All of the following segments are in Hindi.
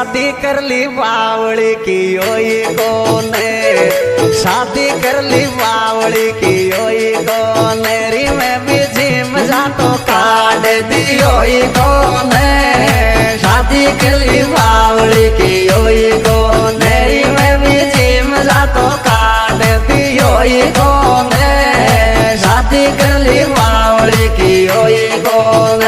शादी कर ली बावली की ओई कोने शादी कर ली बावली की ओई कोने री में भी जिम जा तो काट दी ओई कोने शादी कर ली बावली की ओई कोने री में भी जिम जा तो काट दी ओई कोने शादी कर ली बावली की ओई कोने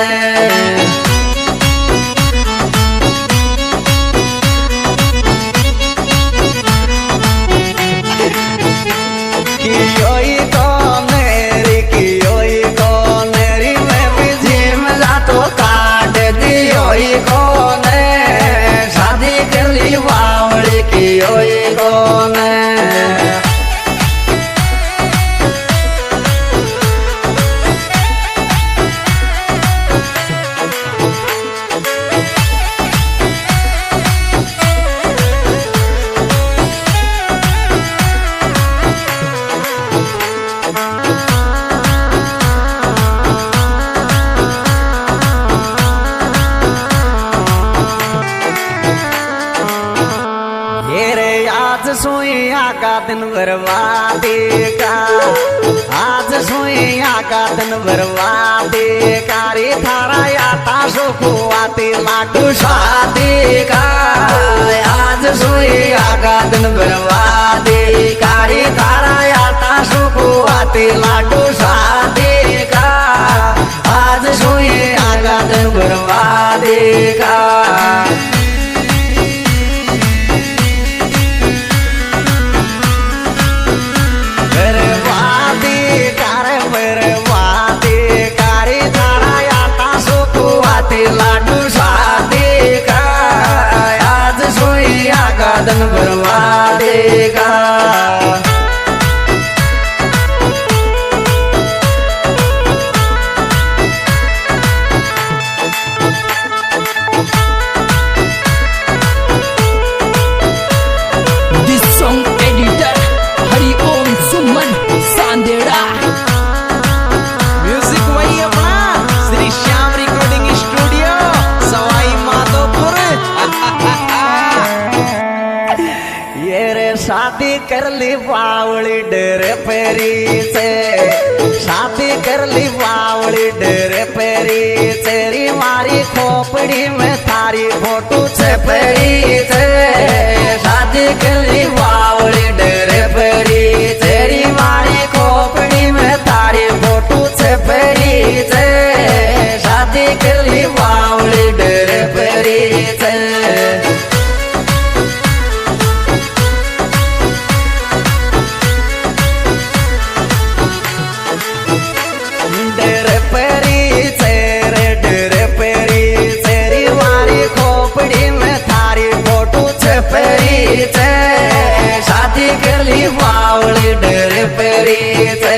सोइया का दिन बर्बादी का आज सोइया का दिन बर्बादी का रे थारा याता सुखुआती लाडू शादी का आज सोइया का दिन बर्बादी का रे थारा याता सुखुआती लाडू शादी का आज सोइया का दिन बर्बादी का लाडू शादी का आज सोइया का दिन बर्बादी का This song editor Hari Om Suman Sandera music वही अपना श्री श्याम रिकॉर्डिंग स्टूडियो सवाई माधोपुर ये रे शादी कर ली बावली डेरे पेरी से शादी कर ली बावली डेरे पेरी तेरी मारी खोपड़ी में थारी फोटो से पेरी से शादी कर ली बावली डेरे पेरी तेरी मारी खोपड़ी में थारी फोटो से पेरी से शादी कर ली बावली डेरे पेरी से शादी कर ली बावली डेरे पेरी से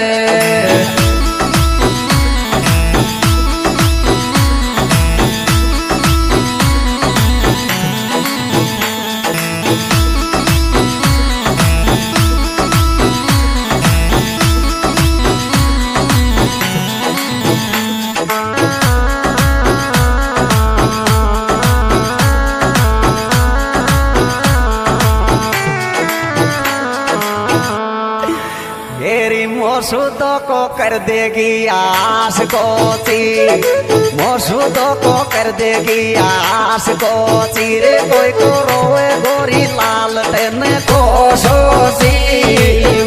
मोसुदों को कर देगी आस को ची मोसुदों को कर देगी आस को चीरे कोई को रोए गोरी लाल तेन को सोची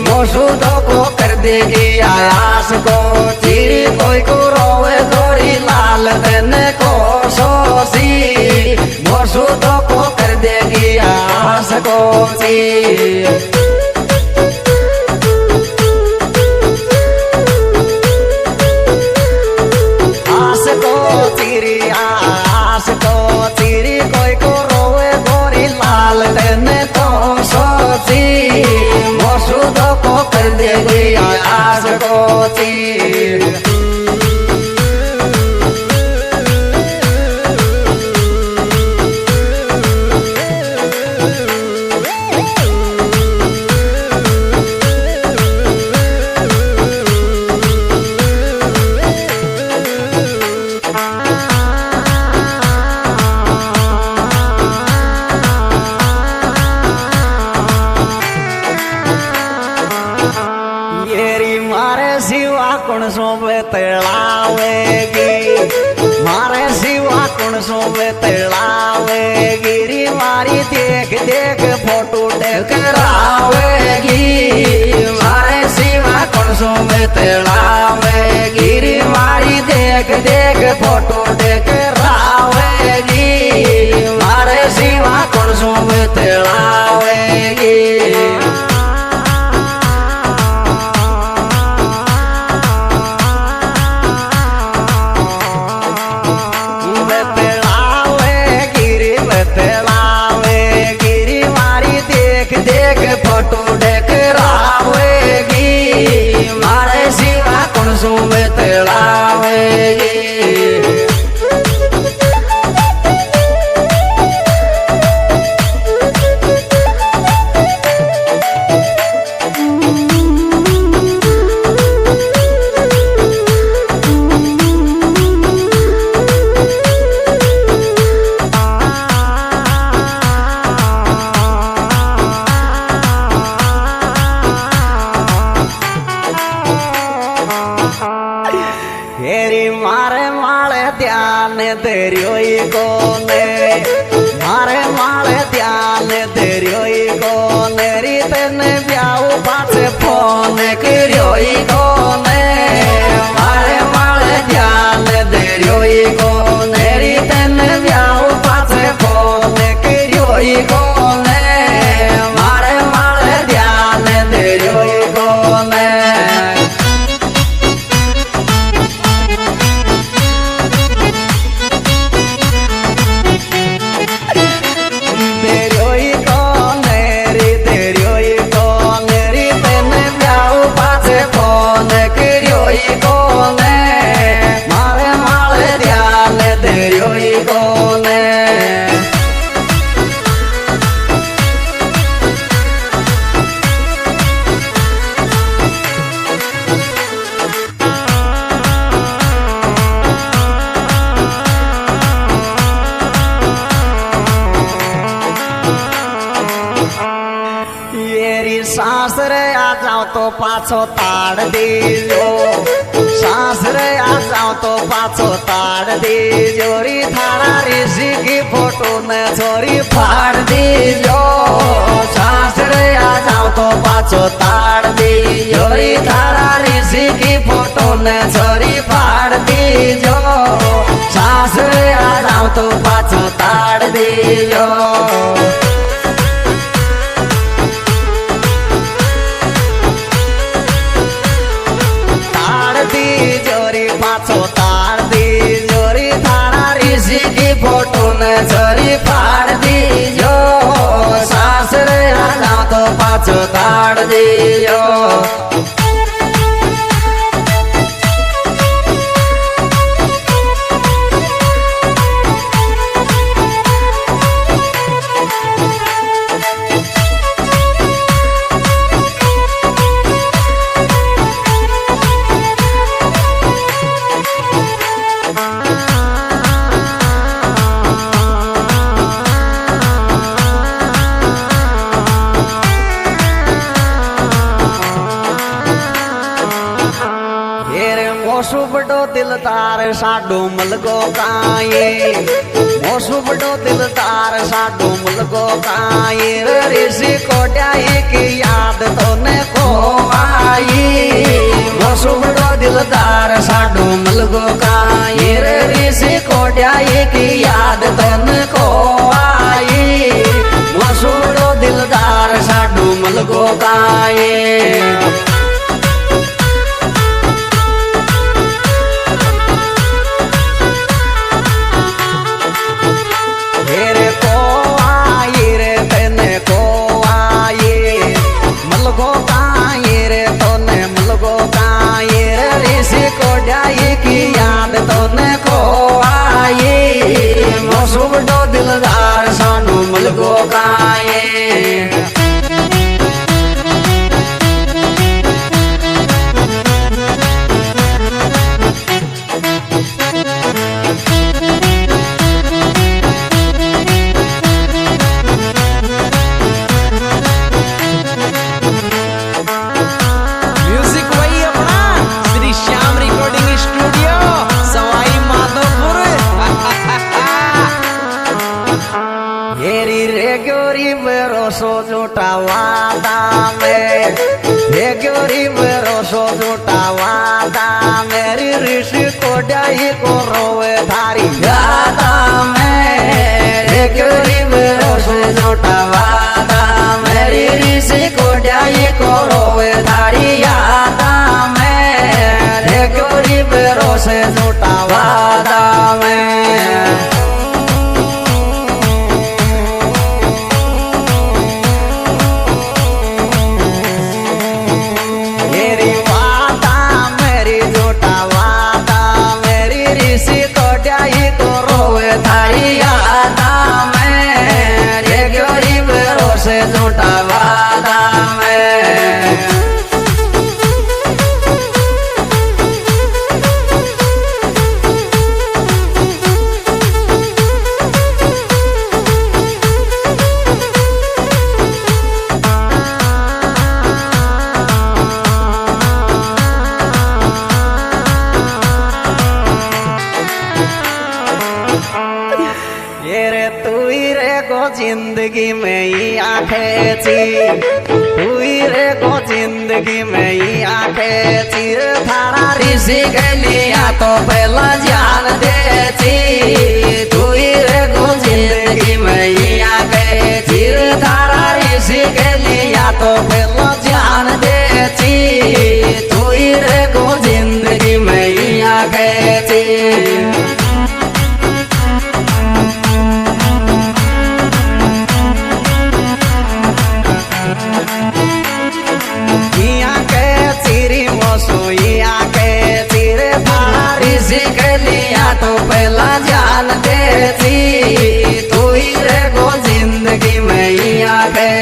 मोसुदों को कर देगी आस को चीरे कोई को रोए गोरी लाल तेन को सोची मोसुदों को कर देगी आस को ची मोसुदों को कर देगी आस को चीर कौन सो बेतलावेगी मारे सिवा कौन सो बेतलावेगी री मारी देख देख फोटो टकरावेगी मारे सिवा कौन सो बेतलावेगी री मारी देख देख फोटो टकरावेगी मारे सिवा कौन सो बेतलावेगी फोटो टकरावेगी मारे सिवा कौन सो बेतलावेगी हेरी मारे माले ध्यान तेरियोई कोने मारे माले ध्यान तेरियोई कोने री तेने ब्याऊ पासे फोन करियोई कोने मारे माले ध्यान तेरियोई कोने री तेने ब्याऊ पासे फोन करियोई कोने मारे माले ध्यान तेरियोई कोने सासरे आ जाओ तो पाछो ताड़ दीजो सासरे आ जाओ तो पाछो ताड़ दीजो री थारा ऋषि की फोटो न छोरी फाड़ दीजो सासरे आ जाओ तो पाछो ताड़ दीजो री थारा ऋषि की फोटो न छोरी फाड़ दीजो सासरे आ जाओ तो पाछो ताड़ दीजो जोरी पाछो ताड़ दी जोरी थारा ऋषि की फोटो न जोरी फाड़ दी जो सासरे आ जाओ तो पाछो ताड़ दी जो मोसू बड़ो दिल तार साडो मलगो काये मोसू बड़ो दिल तार साडो मलगो काये ऋषि कोट्याई की याद तो ने को आई मोसू बड़ो दिल तार साडो मलगो काये ऋषि कोट्याई की याद तो ने को आई मोसू बड़ो दिल तार साडो मलगो काये की याद तो ने को आई मोसू बड़ो दिलदार सानू मलगो काये मेरी ऋषि कोड्याई को रोवे धारी यादा में क्यों बेरोस झूठा वादा मेरी ऋषि कोड्याई को रोवे धारी यादा में क्यों बेरोस झूठा वादा में से झूठा वादा में ये रे तू ही रे को जिंदगी में ही आंखें ची तू ही रे को जिंदगी में ही आंखें ची थारा ऋषि के लिया तो पहला जान दे ची तू ही रे को जिंदगी में ही आंखें ची थारा ऋषि के लिया तो पहला जान दे ची तू ही रे को जिंदगी में ही आंखें ची तो पहला जान देती तू ही रे को जिंदगी में ही आ गई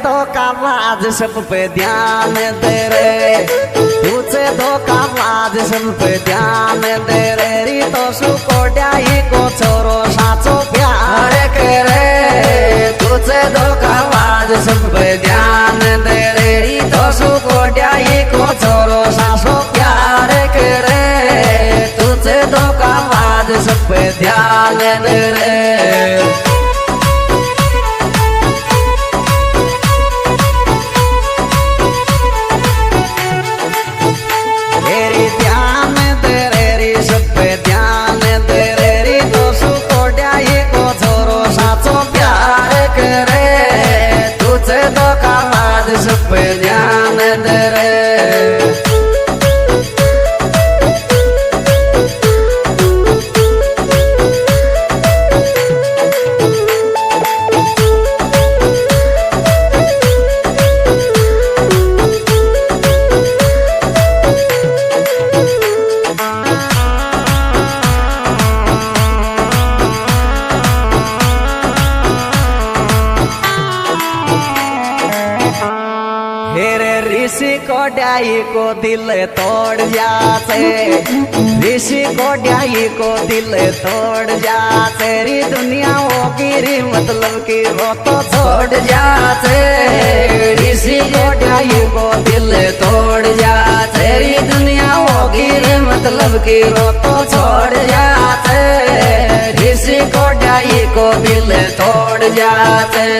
धोखाबाज सब पे ध्यान दे रे तुझे धोखाबाज सब पे ध्यान दे रे री तो सुकोड्याई को छोरो साचो प्यार करे तुझे धोखाबाज सब पे ध्यान दे रे री तो सुकोड्याई को छोरो साचो प्यार करे तुझे धोखाबाज सब पे ध्यान दे रे सब पे ध्यान दे रे ऋषि कोड्याई को दिल तोड़ जाते ऋषि कोड्याई को दिल तोड़ जाते री दुनिया वो गिरी मतलब की वो तो छोड़ जाते ऋषि कोड्याई को दिल तोड़ जाते री दुनिया वो गिरी मतलब की वो तो छोड़ जाते ऋषि कोड्याई को दिल तोड़ जाते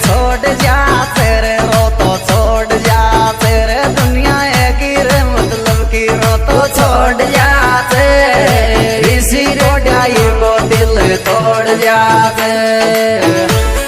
छोड़ जा तेरे रो तो छोड़ जा तेरे दुनिया गिरे मतलब की रो तो छोड़ जा तेरे इसी कोड्याई को दिल तोड़ जा तेरे